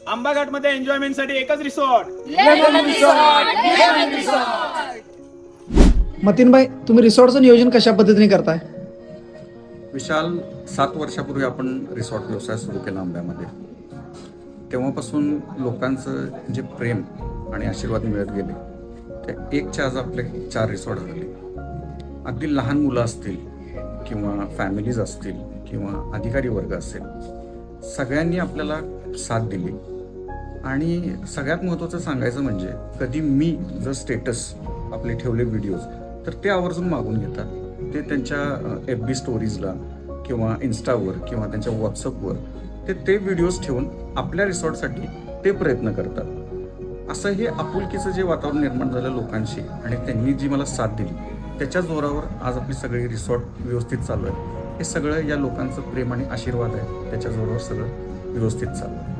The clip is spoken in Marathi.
आंबाघाटमध्ये एन्जॉयमेंटसाठी एकच रिसॉर्ट. मतीनभाई, तुम्ही रिसॉर्टचं नियोजन कशा पद्धतीने करताय? विशाल, 7 वर्षापूर्वी आपण रिसॉर्ट व्यवसाय सुरू केला आंब्यामध्ये. तेव्हापासून लोकांचं जे प्रेम आणि आशीर्वाद मिळत गेले, त्या एकच्या आज आपले 4 रिसॉर्ट झाले. अगदी लहान मुलं असतील किंवा फॅमिलीज असतील किंवा अधिकारी वर्ग असेल, सगळ्यांनी आपल्याला साथ दिली. आणि सगळ्यात महत्त्वाचं सांगायचं म्हणजे कधी मी जर स्टेटस आपले ठेवले व्हिडिओज, तर ते आवर्जून मागून घेतात. ते त्यांच्या FB स्टोरीजला किंवा इन्स्टावर किंवा त्यांच्या व्हॉट्सअपवर ते व्हिडिओज ठेवून आपल्या रिसॉर्टसाठी ते प्रयत्न करतात. असं हे आपुलकीचं जे वातावरण निर्माण झालं लोकांशी आणि त्यांनी जी मला साथ दिली, त्याच्या जोरावर आज आपली सगळी रिसॉर्ट व्यवस्थित चालू आहे. हे सगळं या लोकांचं प्रेम आणि आशीर्वाद आहे, त्याच्या जोरावर सगळं व्यवस्थित चालू आहे.